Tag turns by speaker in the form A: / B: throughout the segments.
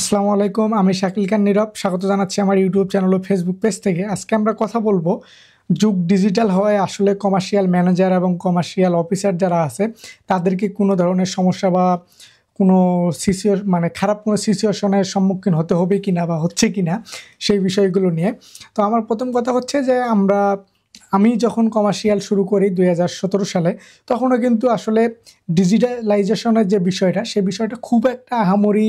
A: আসসালামু আলাইকুম, আমি শাকিল খান নীরব। স্বাগত জানাচ্ছি আমার ইউটিউব চ্যানেল ও ফেসবুক পেজ থেকে। আজকে আমরা কথা বলবো যুগ ডিজিটাল হওয়ায় আসলে কমার্শিয়াল ম্যানেজার এবং কমার্শিয়াল অফিসার যারা আছে তাদেরকে কোনো ধরনের সমস্যা বা কোনো খারাপ কোনো সিচুয়েশনের সম্মুখীন হতে হবে কিনা বা হচ্ছে কিনা সেই বিষয়গুলো নিয়ে। তো আমার প্রথম কথা হচ্ছে যে আমি যখন কমার্শিয়াল শুরু করি ২০১৭ সালে, তখনও কিন্তু আসলে ডিজিটালাইজেশনের যে বিষয়টা, সে বিষয়টা খুব একটা আহামরি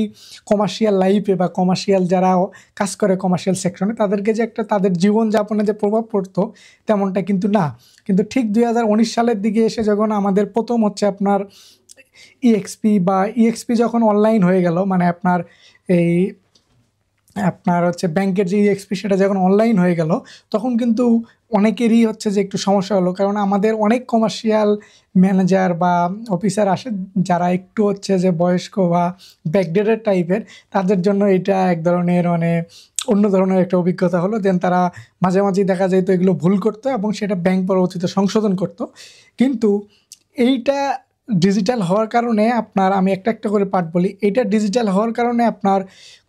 A: কমার্শিয়াল লাইফে বা কমার্শিয়াল যারা কাজ করে কমার্শিয়াল সেকশনে তাদেরকে যে একটা তাদের জীবনযাপনে যে প্রভাব পড়তো তেমনটা কিন্তু না। কিন্তু ঠিক ২০১৯ সালের দিকে এসে যখন আমাদের প্রথম হচ্ছে আপনার ইএক্সপি যখন অনলাইন হয়ে গেল, মানে এই আপনার হচ্ছে ব্যাংকের যে ইএক্সপি সেটা যখন অনলাইন হয়ে গেল, তখন কিন্তু অনেকেরই হচ্ছে যে একটু সমস্যা হলো। কারণ আমাদের অনেক কমার্শিয়াল ম্যানেজার বা অফিসার আসে যারা একটু হচ্ছে যে বয়স্ক বা ব্যাকডেটেড টাইপের, তাদের জন্য এটা এক ধরনের অন্য ধরনের একটা অভিজ্ঞতা হলো। দেন তারা মাঝে মাঝেই দেখা যেত এগুলো ভুল করতো এবং সেটা ব্যাংক পরবর্তীতে সংশোধন করতো। কিন্তু এইটা ডিজিটাল হওয়ার কারণে আমি একটা একটা করে পার্ট বলি। এইটা ডিজিটাল হওয়ার কারণে আপনার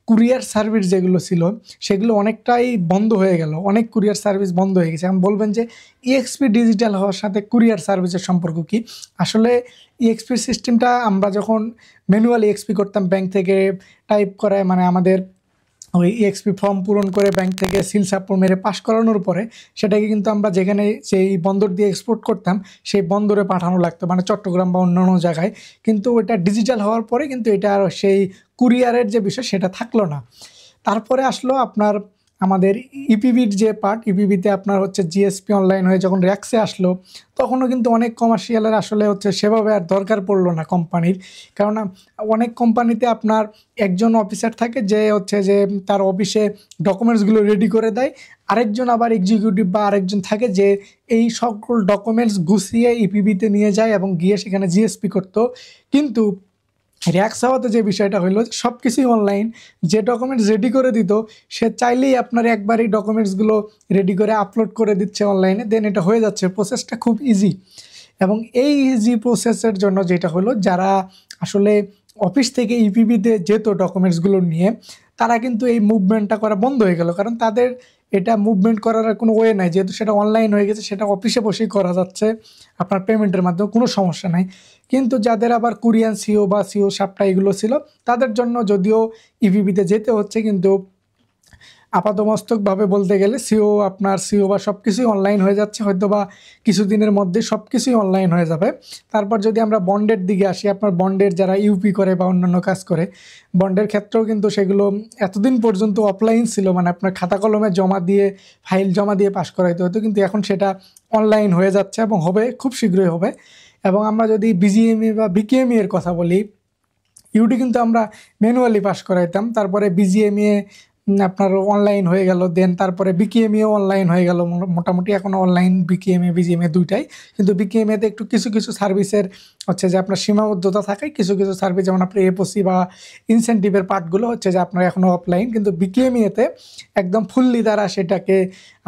A: কুরিয়ার সার্ভিস যেগুলো ছিল সেগুলো অনেকটাই বন্ধ হয়ে গেল। অনেক কুরিয়ার সার্ভিস বন্ধ হয়ে গেছে। এখন বলবেন যে ইএক্সপি ডিজিটাল হওয়ার সাথে কুরিয়ার সার্ভিসের সম্পর্ক কী? আসলে ইএক্সপি সিস্টেমটা আমরা যখন ম্যানুয়ালি ইএক্সপি করতাম ব্যাংক থেকে টাইপ করায়, মানে আমাদের ওই ইএক্সপি ফর্ম পূরণ করে ব্যাংক থেকে সিল সাপোর্ট মেরে পাস করানোর পরে সেটাকে কিন্তু আমরা যেখানে সেই বন্দর দিয়ে এক্সপোর্ট করতাম সেই বন্দরে পাঠানো লাগতো, মানে চট্টগ্রাম বা অন্যান্য জায়গায়। কিন্তু ওটা ডিজিটাল হওয়ার পরে কিন্তু এটা আর সেই কুরিয়ারের যে বিষয় সেটা থাকলো না। তারপরে আসলো আমাদের ইপিবির যে পার্ট, ইপিবিতে আপনার হচ্ছে জিএসপি অনলাইন হয়ে যখন র্যাক্সে আসলো, তখনও কিন্তু অনেক কমার্শিয়ালের আসলে হচ্ছে সেভাবে আর দরকার পড়লো না কোম্পানির। কারণ অনেক কোম্পানিতে আপনার একজন অফিসার থাকে যে হচ্ছে যে তার অফিসে ডকুমেন্টসগুলো রেডি করে দেয়, আরেকজন আবার এক্সিকিউটিভ বা আরেকজন থাকে যে এই সকল ডকুমেন্টস গুছিয়ে ইপিবিতে নিয়ে যায় এবং গিয়ে সেখানে জিএসপি করতো। কিন্তু র্যাক্স হওয়াতে যে বিষয়টা হলো, সব কিছুই অনলাইন। যে ডকুমেন্টস রেডি করে দিত সে চাইলেই আপনার একবারই ডকুমেন্টসগুলো রেডি করে আপলোড করে দিচ্ছে অনলাইনে, দেন এটা হয়ে যাচ্ছে। প্রসেসটা খুব ইজি। এবং এই ইজি প্রসেসের জন্য যেটা হলো, যারা আসলে অফিস থেকে ইপিবিতে যেত ডকুমেন্টসগুলো নিয়ে, তারা কিন্তু এই মুভমেন্টটা করা বন্ধ হয়ে গেল। কারণ তাদের এটা মুভমেন্ট করার আর কোনো ওয়ে নাই, যেহেতু সেটা অনলাইন হয়ে গেছে, সেটা অফিসে বসেই করা যাচ্ছে আপনার পেমেন্টের মাধ্যমে, কোনো সমস্যা নাই। কিন্তু যাদের আবার কোরিয়ান সিও বা সিও সাপটা এগুলো ছিল, তাদের জন্য যদিও ইপিবিতে যেতে হচ্ছে, কিন্তু আপাতমস্তকভাবে বলতে গেলে সিও বা সব কিছুই অনলাইন হয়ে যাচ্ছে। হয়তো বা কিছুদিনের মধ্যে সব কিছুই অনলাইন হয়ে যাবে। তারপর যদি আমরা বন্ডের দিকে আসি, আপনার বন্ডের যারা ইউপি করে বা অন্যান্য কাজ করে, বন্ডের ক্ষেত্রেও কিন্তু সেগুলো এতদিন পর্যন্ত অফলাইন ছিল, মানে আপনার খাতা কলমে জমা দিয়ে ফাইল জমা দিয়ে পাস করাইতে হতো। কিন্তু এখন সেটা অনলাইন হয়ে যাচ্ছে এবং হবে, খুব শীঘ্রই হবে। এবং আমরা যদি বিজিএমই বা বিকেএমই এর কথা বলি, ইউটি কিন্তু আমরা ম্যানুয়ালি পাস করাইতাম, তারপরে বিজিএমইএ আপনার অনলাইন হয়ে গেল, দেন তারপরে বিকেএমইও অনলাইন হয়ে গেল। মোটামুটি এখন অনলাইন বিকেএমএ বিজিএমএ দুইটাই। কিন্তু বিকেএমএতে একটু কিছু কিছু সার্ভিসের হচ্ছে যে আপনার সীমাবদ্ধতা থাকে। কিছু কিছু সার্ভিস যেমন আপনার এপোসি বা ইনসেন্টিভের পার্টগুলো হচ্ছে যে আপনার এখনও অফলাইন, কিন্তু বিকেএমইতে একদম ফুললি তারা সেটাকে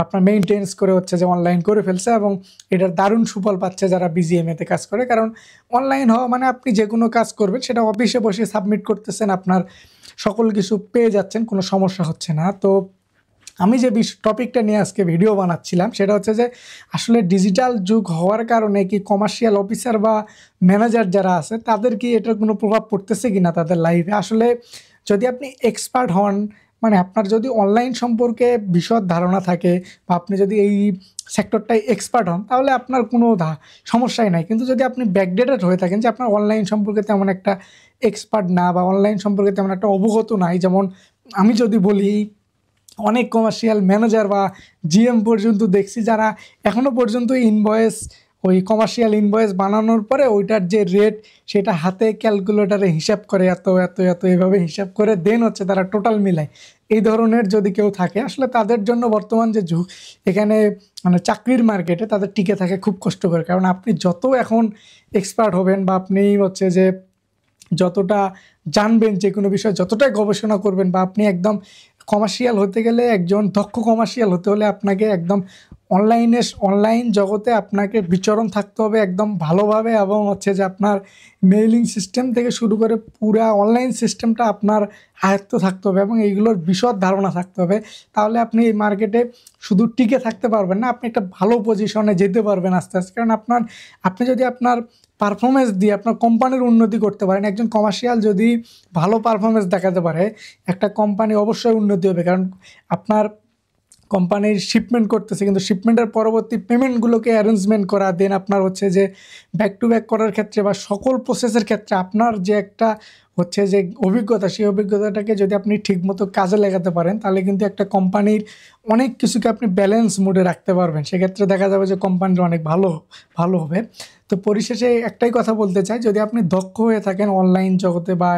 A: আপনার মেইনটেন্স করে হচ্ছে যে অনলাইন করে ফেলছে এবং এটার দারুণ সুফল পাচ্ছে যারা বিজিএমএতে কাজ করে। কারণ অনলাইন হওয়া মানে আপনি যে কোনো কাজ করবেন সেটা অফিসে বসে সাবমিট করতেছেন, আপনার সকল কিছু পেয়ে যাচ্ছেন, কোনো সমস্যা হচ্ছে না। তো আমি যে টপিকটা নিয়ে আজকে ভিডিও বানাচ্ছিলাম সেটা হচ্ছে যে আসলে ডিজিটাল যুগ হওয়ার কারণে কি কমার্শিয়াল অফিসার বা ম্যানেজার যারা আছে তাদের কি এটার কোনো প্রভাব পড়তেছে কি না তাদের লাইফে। আসলে যদি আপনি এক্সপার্ট হন, মানে আপনার যদি অনলাইন সম্পর্কে বিশদ ধারণা থাকে বা আপনি যদি এই সেক্টরটায় এক্সপার্ট হন, তাহলে আপনার কোনো সমস্যাই নাই। কিন্তু যদি আপনি ব্যাকডেটেড হয়ে থাকেন, যে আপনার অনলাইন সম্পর্কে তেমন একটা এক্সপার্ট না বা অনলাইন সম্পর্কে তেমন একটা অবগত নাই, যেমন আমি যদি বলি অনেক কমার্শিয়াল ম্যানেজার বা জিএম পর্যন্ত দেখছি যারা এখনও পর্যন্ত ওই কমার্শিয়াল ইনভয়েস বানানোর পরে ওইটার যে রেট সেটা হাতে ক্যালকুলেটারে হিসাব করে, এত এত এত এভাবে হিসাব করে দেন হচ্ছে তারা টোটাল মিলায়। এই ধরনের যদি কেউ থাকে, আসলে তাদের জন্য বর্তমান যে যুগ, এখানে মানে চাকরির মার্কেটে তাদের টিকে থাকে খুব কষ্ট করে। কারণ আপনি যত এখন এক্সপার্ট হবেন বা আপনি হচ্ছে যে যতটা জানবেন যে কোনো বিষয়ে, যতটাই গবেষণা করবেন, বা আপনি একদম কমার্শিয়াল হতে গেলে, একজন দক্ষ কমার্শিয়াল হতে হলে আপনাকে একদম অনলাইন জগতে আপনাকে বিচরণ থাকতে হবে একদম ভালোভাবে, এবং হচ্ছে যে আপনার মেইলিং সিস্টেম থেকে শুরু করে পুরা অনলাইন সিস্টেমটা আপনার আয়ত্ত থাকতে হবে এবং এইগুলোর বিশদ ধারণা থাকতে হবে। তাহলে আপনি এই মার্কেটে শুধু টিকে থাকতে পারবেন না, আপনি একটা ভালো পজিশনে যেতে পারবেন আস্তে আস্তে। কারণ আপনি যদি আপনার পারফরমেন্স দিয়ে আপনার কোম্পানির উন্নতি করতে পারেন, একজন কমার্শিয়াল যদি ভালো পারফরমেন্স দেখাতে পারে, একটা কোম্পানি অবশ্যই উন্নতি হবে। কারণ আপনার কোম্পানির শিপমেন্ট করতেছে, কিন্তু শিপমেন্টের পরবর্তী পেমেন্টগুলোকে অ্যারেঞ্জমেন্ট করা, দেন আপনার হচ্ছে যে ব্যাক টু ব্যাক করার ক্ষেত্রে বা সকল প্রসেসের ক্ষেত্রে আপনার যে একটা হচ্ছে যে অভিজ্ঞতা, সেই অভিজ্ঞতাটাকে যদি আপনি ঠিকমতো কাজে লাগাতে পারেন, তাহলে কিন্তু একটা কোম্পানির অনেক কিছুকে আপনি ব্যালেন্স মোডে রাখতে পারবেন। সেক্ষেত্রে দেখা যাবে যে কোম্পানির অনেক ভালো ভালো হবে। তো পরিশেষে একটাই কথা বলতে চাই, যদি আপনি দক্ষ হয়ে থাকেন অনলাইন জগতে বা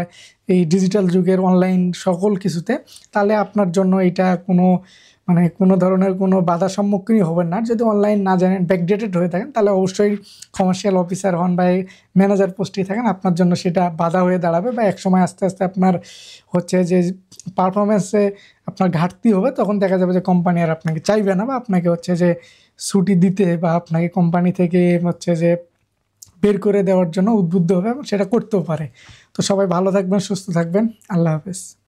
A: এই ডিজিটাল যুগের অনলাইন সকল কিছুতে, তাহলে আপনার জন্য এটা কোনো ধরনের কোনো বাধার সম্মুখীনই হবেন না। যদি অনলাইন না জানেন, ব্যাকডেটেড হয়ে থাকেন, তাহলে অবশ্যই কমার্শিয়াল অফিসার হন বা ম্যানেজার পোস্টেই থাকেন, আপনার জন্য সেটা বাধা হয়ে দাঁড়াবে বা একসময় আস্তে আস্তে আপনার হচ্ছে যে পারফরমেন্সে আপনার ঘাটতি হবে, তখন দেখা যাবে যে কোম্পানি আর আপনাকে চাইবে না বা আপনাকে হচ্ছে যে ছুটি দিতে বা আপনাকে কোম্পানি থেকে হচ্ছে যে বের করে দেওয়ার জন্য উদ্বুদ্ধ হবে এবং সেটা করতেও পারে। তো সবাই ভালো থাকবেন, সুস্থ থাকবেন। আল্লাহ হাফেজ।